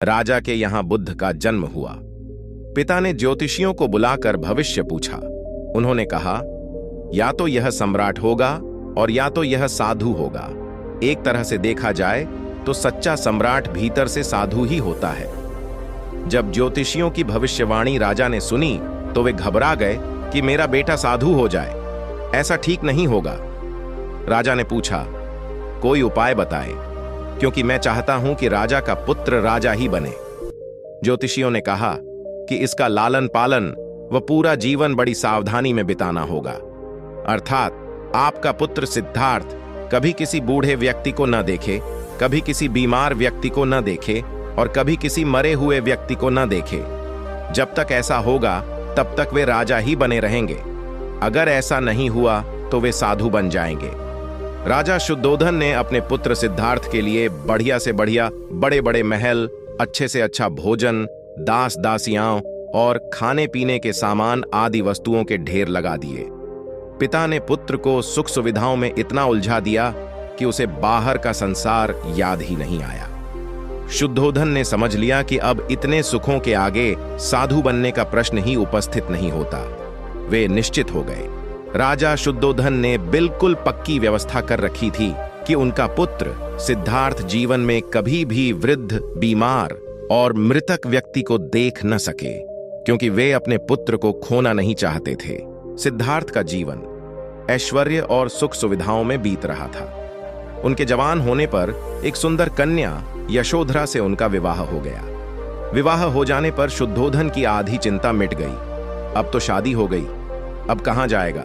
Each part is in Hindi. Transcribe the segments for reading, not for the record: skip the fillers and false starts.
राजा के यहां बुद्ध का जन्म हुआ। पिता ने ज्योतिषियों को बुलाकर भविष्य पूछा। उन्होंने कहा, या तो यह सम्राट होगा और या तो यह साधु होगा। एक तरह से देखा जाए तो सच्चा सम्राट भीतर से साधु ही होता है। जब ज्योतिषियों की भविष्यवाणी राजा ने सुनी तो वे घबरा गए कि मेरा बेटा साधु हो जाए, ऐसा ठीक नहीं होगा। राजा ने पूछा, कोई उपाय बताए, क्योंकि मैं चाहता हूं कि राजा का पुत्र राजा ही बने। ज्योतिषियों ने कहा कि इसका लालन पालन व पूरा जीवन बड़ी सावधानी में बिताना होगा। अर्थात आपका पुत्र सिद्धार्थ कभी किसी बूढ़े व्यक्ति को न देखे, कभी किसी बीमार व्यक्ति को न देखे और कभी किसी मरे हुए व्यक्ति को न देखे। जब तक ऐसा होगा तब तक वे राजा ही बने रहेंगे। अगर ऐसा नहीं हुआ तो वे साधु बन जाएंगे। राजा शुद्धोधन ने अपने पुत्र सिद्धार्थ के लिए बढ़िया से बढ़िया बड़े बड़े महल, अच्छे से अच्छा भोजन, दास दासियां और खाने पीने के सामान आदि वस्तुओं के ढेर लगा दिए। पिता ने पुत्र को सुख सुविधाओं में इतना उलझा दिया कि उसे बाहर का संसार याद ही नहीं आया। शुद्धोधन ने समझ लिया कि अब इतने सुखों के आगे साधु बनने का प्रश्न ही उपस्थित नहीं होता। वे निश्चित हो गए। राजा शुद्धोधन ने बिल्कुल पक्की व्यवस्था कर रखी थी कि उनका पुत्र सिद्धार्थ जीवन में कभी भी वृद्ध, बीमार और मृतक व्यक्ति को देख न सके, क्योंकि वे अपने पुत्र को खोना नहीं चाहते थे। सिद्धार्थ का जीवन ऐश्वर्य और सुख सुविधाओं में बीत रहा था। उनके जवान होने पर एक सुंदर कन्या यशोधरा से उनका विवाह हो गया। विवाह हो जाने पर शुद्धोधन की आधी चिंता मिट गई। अब तो शादी हो गई, अब कहां जाएगा?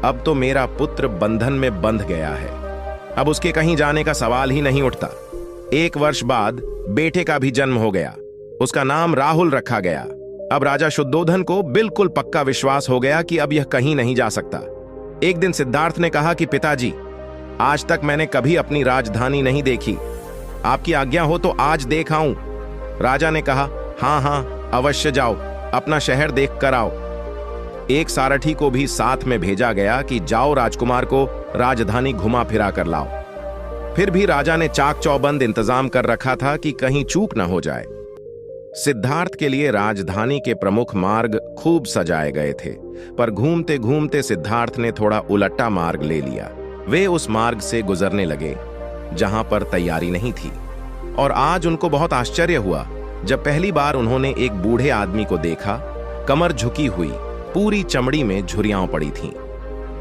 अब तो मेरा पुत्र बंधन में बंध गया है, अब उसके कहीं जाने का सवाल ही नहीं उठता। 1 वर्ष बाद बेटे का भी जन्म हो गया। उसका नाम राहुल रखा गया। अब राजा शुद्धोधन को बिल्कुल पक्का विश्वास हो गया कि अब यह कहीं नहीं जा सकता। एक दिन सिद्धार्थ ने कहा कि पिताजी, आज तक मैंने कभी अपनी राजधानी नहीं देखी, आपकी आज्ञा हो तो आज देख आऊं। राजा ने कहा, हां हां, अवश्य जाओ, अपना शहर देख कर आओ। एक सारथी को भी साथ में भेजा गया कि जाओ राजकुमार को राजधानी घुमा फिरा कर लाओ। फिर भी राजा ने चाक चौबंद इंतजाम कर रखा था कि कहीं चूक न हो जाए। सिद्धार्थ के लिए राजधानी के प्रमुख मार्ग खूब सजाए गए थे, पर घूमते घूमते सिद्धार्थ ने थोड़ा उलटा मार्ग ले लिया। वे उस मार्ग से गुजरने लगे जहां पर तैयारी नहीं थी, और आज उनको बहुत आश्चर्य हुआ जब पहली बार उन्होंने एक बूढ़े आदमी को देखा। कमर झुकी हुई, पूरी चमड़ी में झुर्रियां पड़ी थीं।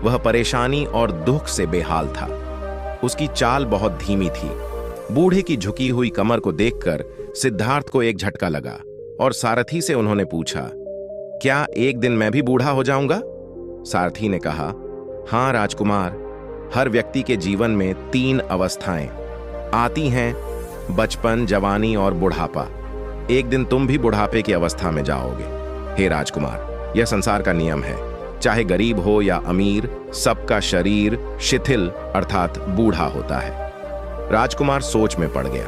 वह परेशानी और दुख से बेहाल था। उसकी चाल बहुत धीमी थी। बूढ़े की झुकी हुई कमर को देखकर सिद्धार्थ को एक झटका लगा और सारथी से उन्होंने पूछा, क्या एक दिन मैं भी बूढ़ा हो जाऊंगा? सारथी ने कहा, हां राजकुमार, हर व्यक्ति के जीवन में 3 अवस्थाएं आती हैं, बचपन, जवानी और बुढ़ापा। एक दिन तुम भी बुढ़ापे की अवस्था में जाओगे। हे राजकुमार, यह संसार का नियम है। चाहे गरीब हो या अमीर, सबका शरीर शिथिल अर्थात बूढ़ा होता है। राजकुमार सोच में पड़ गया।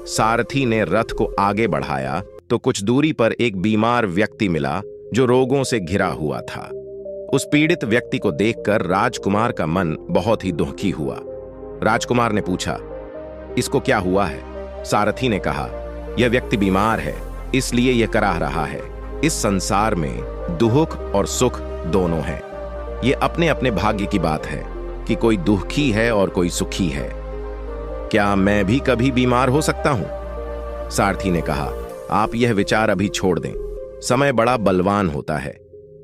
सारथी ने रथ को आगे बढ़ाया तो कुछ दूरी पर एक बीमार व्यक्ति मिला जो रोगों से घिरा हुआ था। उस पीड़ित व्यक्ति को देखकर राजकुमार का मन बहुत ही दुखी हुआ। राजकुमार ने पूछा, इसको क्या हुआ है? सारथी ने कहा, यह व्यक्ति बीमार है, इसलिए यह कराह रहा है। इस संसार में दुख और सुख दोनों हैं। यह अपने अपने भाग्य की बात है कि कोई दुखी है और कोई सुखी है। क्या मैं भी कभी बीमार हो सकता हूं? सारथी ने कहा, आप यह विचार अभी छोड़ दें। समय बड़ा बलवान होता है।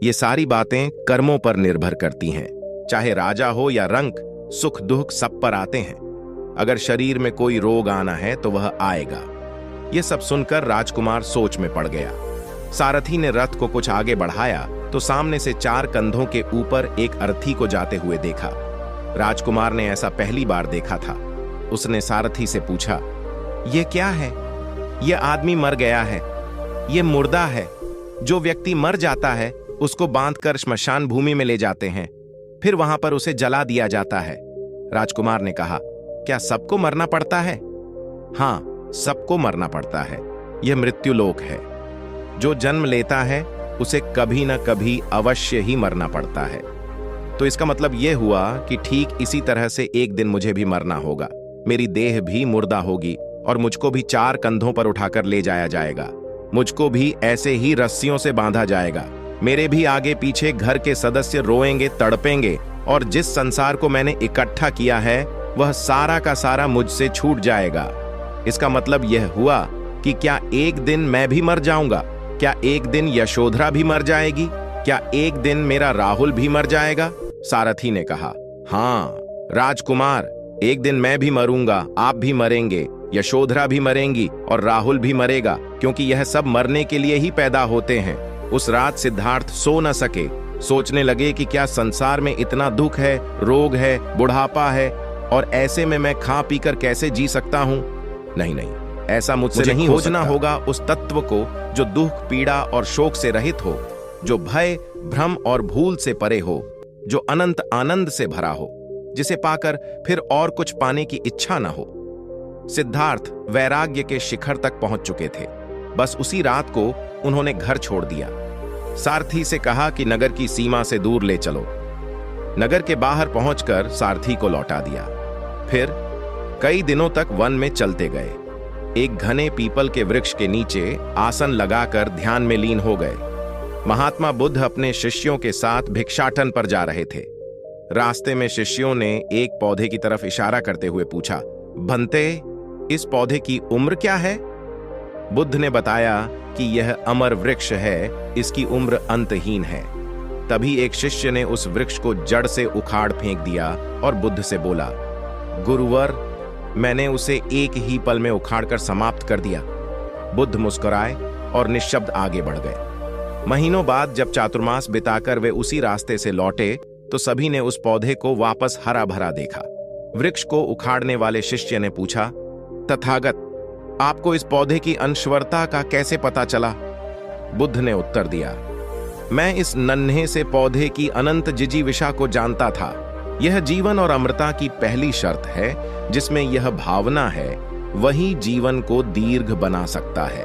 ये सारी बातें कर्मों पर निर्भर करती हैं। चाहे राजा हो या रंक, सुख दुख सब पर आते हैं। अगर शरीर में कोई रोग आना है तो वह आएगा। यह सब सुनकर राजकुमार सोच में पड़ गया। सारथी ने रथ को कुछ आगे बढ़ाया तो सामने से 4 कंधों के ऊपर एक अर्थी को जाते हुए देखा। राजकुमार ने ऐसा पहली बार देखा था। उसने सारथी से पूछा, यह क्या है? यह आदमी मर गया है, यह मुर्दा है। जो व्यक्ति मर जाता है उसको बांधकर श्मशान भूमि में ले जाते हैं, फिर वहां पर उसे जला दिया जाता है। राजकुमार ने कहा, क्या सबको मरना पड़ता है? हां, सबको मरना पड़ता है। यह मृत्युलोक है। जो जन्म लेता है उसे कभी न कभी अवश्य ही मरना पड़ता है। तो इसका मतलब यह हुआ कि ठीक इसी तरह से एक दिन मुझे भी मरना होगा। मेरी देह भी मुर्दा होगी और मुझको भी 4 कंधों पर उठाकर ले जाया जाएगा। मुझको भी ऐसे ही रस्सियों से बांधा जाएगा। मेरे भी आगे पीछे घर के सदस्य रोएंगे, तड़पेंगे, और जिस संसार को मैंने इकट्ठा किया है वह सारा का सारा मुझसे छूट जाएगा। इसका मतलब यह हुआ कि क्या एक दिन मैं भी मर जाऊंगा? क्या एक दिन यशोधरा भी मर जाएगी? क्या एक दिन मेरा राहुल भी मर जाएगा? सारथी ने कहा, हाँ राजकुमार, एक दिन मैं भी मरूंगा, आप भी मरेंगे, यशोधरा भी मरेंगी और राहुल भी मरेगा, क्योंकि यह सब मरने के लिए ही पैदा होते हैं। उस रात सिद्धार्थ सो न सके। सोचने लगे कि क्या संसार में इतना दुख है, रोग है, बुढ़ापा है, और ऐसे में मैं खा पीकर कैसे जी सकता हूं? नहीं, ऐसा मुझसे नहीं खोजना होगा उस तत्व को जो दुख, पीड़ा और शोक से रहित हो, जो भय, भ्रम और भूल से परे हो, जो अनंत आनंद से भरा हो, जिसे पाकर फिर और कुछ पाने की इच्छा न हो। सिद्धार्थ वैराग्य के शिखर तक पहुंच चुके थे। बस उसी रात को उन्होंने घर छोड़ दिया। सारथी से कहा कि नगर की सीमा से दूर ले चलो। नगर के बाहर पहुंचकर सारथी को लौटा दिया। फिर कई दिनों तक वन में चलते गए। एक घने पीपल के वृक्ष के नीचे आसन लगाकर ध्यान में लीन हो गए। महात्मा बुद्ध अपने शिष्यों के साथ भिक्षाटन पर जा रहे थे। रास्ते में शिष्यों ने एक पौधे की तरफ इशारा करते हुए पूछा, भंते, इस पौधे की उम्र क्या है? बुद्ध ने बताया कि यह अमर वृक्ष है, इसकी उम्र अंतहीन है। तभी एक शिष्य ने उस वृक्ष को जड़ से उखाड़ फेंक दिया और बुद्ध से बोला, गुरुवर, मैंने उसे एक ही पल में उखाड़कर समाप्त कर दिया। बुद्ध मुस्कुराए और निश्शब्द आगे बढ़ गए। महीनों बाद जब चातुर्मास बिताकर वे उसी रास्ते से लौटे तो सभी ने उस पौधे को वापस हरा भरा देखा। वृक्ष को उखाड़ने वाले शिष्य ने पूछा, तथागत, आपको इस पौधे की अनश्वरता का कैसे पता चला? बुद्ध ने उत्तर दिया, मैं इस नन्हे से पौधे की अनंत जिजीविषा को जानता था। यह जीवन और अमरता की पहली शर्त है। जिसमें यह भावना है वही जीवन को दीर्घ बना सकता है।